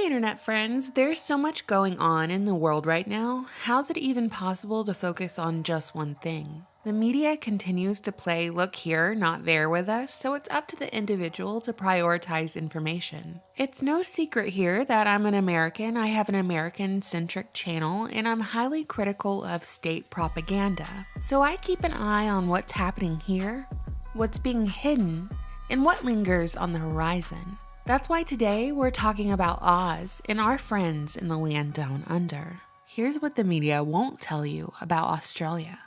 Internet friends, there's so much going on in the world right now. How's it even possible to focus on just one thing? The media continues to play look here, not there with us, so it's up to the individual to prioritize information. It's no secret here that I'm an American, I have an American-centric channel, and I'm highly critical of state propaganda. So I keep an eye on what's happening here, what's being hidden, and what lingers on the horizon. That's why today we're talking about Oz and our friends in the land down under. Here's what the media won't tell you about Australia.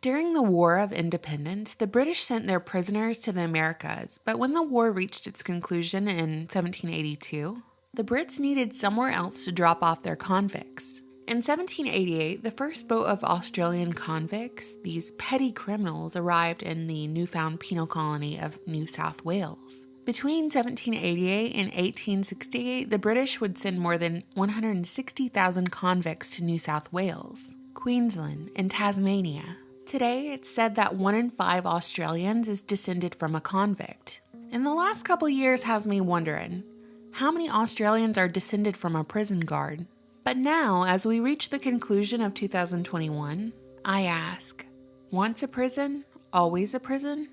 During the War of Independence, the British sent their prisoners to the Americas, but when the war reached its conclusion in 1782, the Brits needed somewhere else to drop off their convicts. In 1788, the first boat of Australian convicts, these petty criminals, arrived in the newfound penal colony of New South Wales. Between 1788 and 1868, the British would send more than 160,000 convicts to New South Wales, Queensland, and Tasmania. Today, it's said that 1 in 5 Australians is descended from a convict. And the last couple years has me wondering, how many Australians are descended from a prison guard? But now, as we reach the conclusion of 2021, I ask, once a prison, always a prison?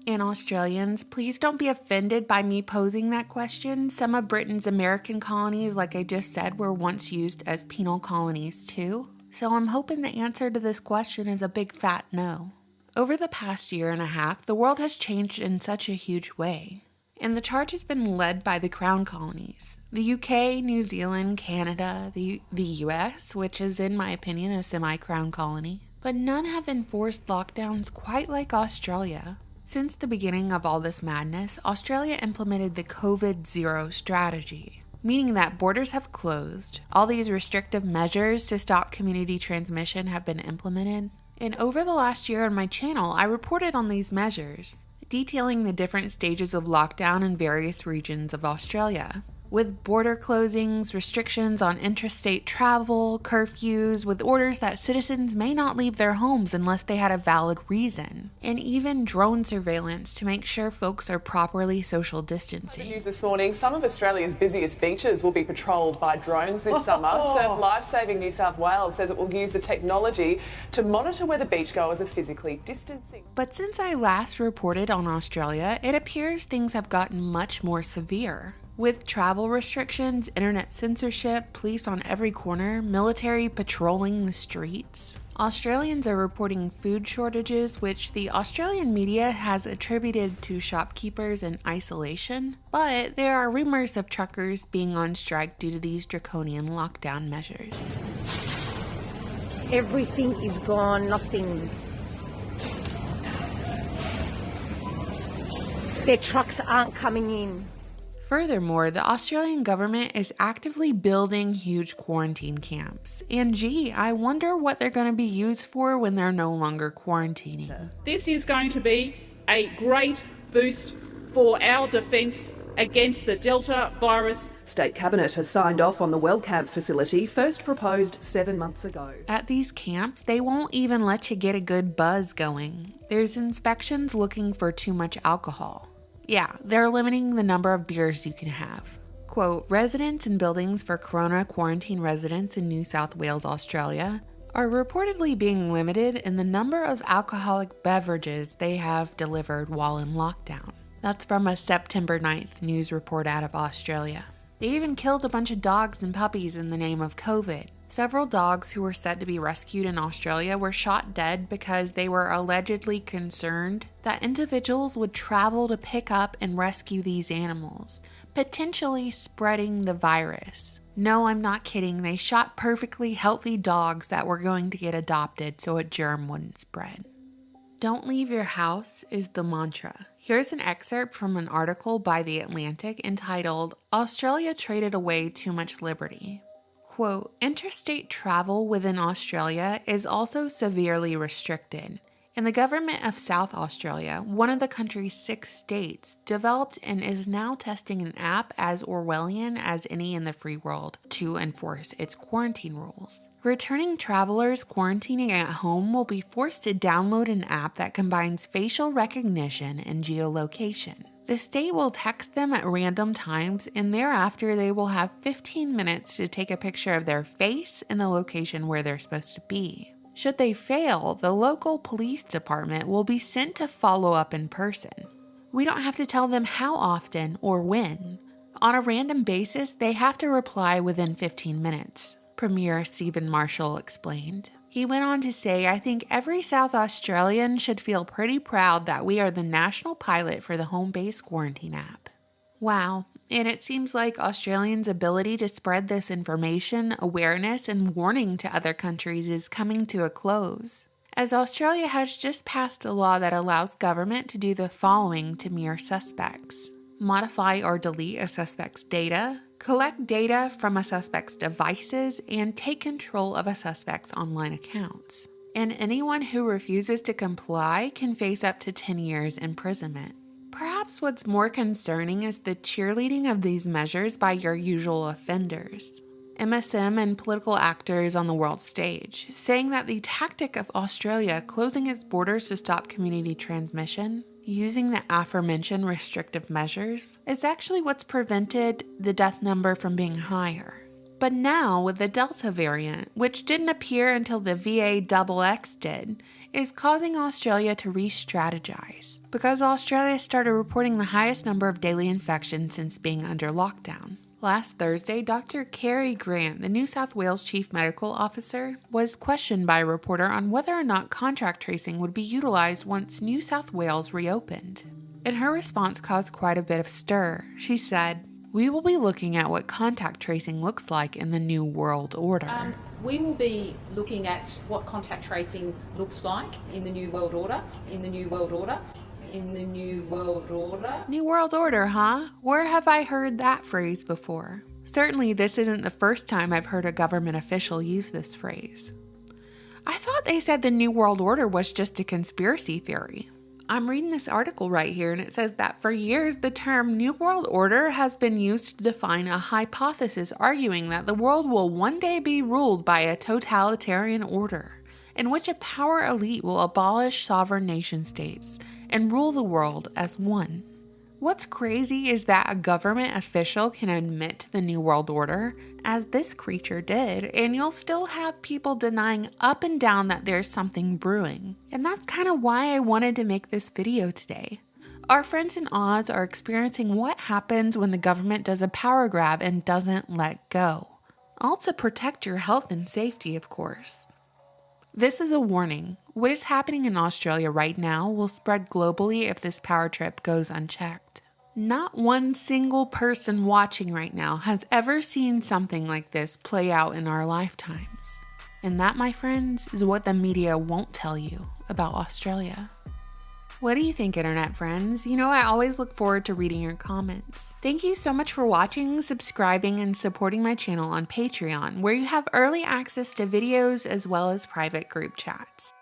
And Australians, please don't be offended by me posing that question. Some of Britain's American colonies, like I just said, were once used as penal colonies too. So I'm hoping the answer to this question is a big fat no. Over the past year and a half, the world has changed in such a huge way. And the charge has been led by the Crown colonies. The UK, New Zealand, Canada, the US, which is in my opinion a semi-crown colony. But none have enforced lockdowns quite like Australia. Since the beginning of all this madness, Australia implemented the COVID-0 strategy, meaning that borders have closed, all these restrictive measures to stop community transmission have been implemented, and over the last year on my channel, I reported on these measures, detailing the different stages of lockdown in various regions of Australia. With border closings, restrictions on interstate travel, curfews, with orders that citizens may not leave their homes unless they had a valid reason, and even drone surveillance to make sure folks are properly social distancing. News this morning, some of Australia's busiest beaches will be patrolled by drones this summer. Surf Lifesaving New South Wales says it will use the technology to monitor whether beachgoers are physically distancing. But since I last reported on Australia, it appears things have gotten much more severe. With travel restrictions, internet censorship, police on every corner, military patrolling the streets, Australians are reporting food shortages, which the Australian media has attributed to shopkeepers in isolation, but there are rumors of truckers being on strike due to these draconian lockdown measures. Everything is gone, nothing. Their trucks aren't coming in. Furthermore, the Australian government is actively building huge quarantine camps. And gee, I wonder what they're going to be used for when they're no longer quarantining. This is going to be a great boost for our defence against the Delta virus. State Cabinet has signed off on the WellCamp facility, first proposed 7 months ago. At these camps, they won't even let you get a good buzz going. There's inspections looking for too much alcohol. Yeah, they're limiting the number of beers you can have. Quote, residents in buildings for corona quarantine residents in New South Wales, Australia, are reportedly being limited in the number of alcoholic beverages they have delivered while in lockdown. That's from a September 9th news report out of Australia. They even killed a bunch of dogs and puppies in the name of COVID. Several dogs who were said to be rescued in Australia were shot dead because they were allegedly concerned that individuals would travel to pick up and rescue these animals, potentially spreading the virus. No, I'm not kidding. They shot perfectly healthy dogs that were going to get adopted so a germ wouldn't spread. Don't leave your house is the mantra. Here's an excerpt from an article by The Atlantic entitled, Australia Traded Away Too Much Liberty. Quote, interstate travel within Australia is also severely restricted, and the government of South Australia, one of the country's 6 states, developed and is now testing an app as Orwellian as any in the free world to enforce its quarantine rules. Returning travelers quarantining at home will be forced to download an app that combines facial recognition and geolocation. The state will text them at random times, and thereafter they will have 15 minutes to take a picture of their face and the location where they're supposed to be. Should they fail, the local police department will be sent to follow up in person. We don't have to tell them how often or when. On a random basis, they have to reply within 15 minutes, Premier Stephen Marshall explained. He went on to say, "I think every South Australian should feel pretty proud that we are the national pilot for the home-based quarantine app." Wow, and it seems like Australians' ability to spread this information, awareness, and warning to other countries is coming to a close, as Australia has just passed a law that allows government to do the following to mere suspects: modify or delete a suspect's data, collect data from a suspect's devices, and take control of a suspect's online accounts. And anyone who refuses to comply can face up to 10 years imprisonment. Perhaps what's more concerning is the cheerleading of these measures by your usual offenders, MSM and political actors on the world stage, saying that the tactic of Australia closing its borders to stop community transmission, using the aforementioned restrictive measures, is actually what's prevented the death number from being higher. But now, with the Delta variant, which didn't appear until the VA XX did, is causing Australia to re-strategize, because Australia started reporting the highest number of daily infections since being under lockdown. Last Thursday, Dr. Kerry Grant, the New South Wales Chief Medical Officer, was questioned by a reporter on whether or not contact tracing would be utilized once New South Wales reopened. And her response caused quite a bit of stir. She said, "We will be looking at what contact tracing looks like in the New World Order." We will be looking at what contact tracing looks like in the New World Order, in the New World Order. In the New World Order. New World Order, huh? Where have I heard that phrase before? Certainly, this isn't the first time I've heard a government official use this phrase. I thought they said the New World Order was just a conspiracy theory. I'm reading this article right here, and it says that for years, the term New World Order has been used to define a hypothesis arguing that the world will one day be ruled by a totalitarian order, in which a power elite will abolish sovereign nation-states and rule the world as one. What's crazy is that a government official can admit to the New World Order, as this creature did, and you'll still have people denying up and down that there's something brewing. And that's kind of why I wanted to make this video today. Our friends in Oz are experiencing what happens when the government does a power grab and doesn't let go. All to protect your health and safety, of course. This is a warning. What is happening in Australia right now will spread globally if this power trip goes unchecked. Not one single person watching right now has ever seen something like this play out in our lifetimes. And that, my friends, is what the media won't tell you about Australia. What do you think, internet friends? You know, I always look forward to reading your comments. Thank you so much for watching, subscribing, and supporting my channel on Patreon, where you have early access to videos as well as private group chats.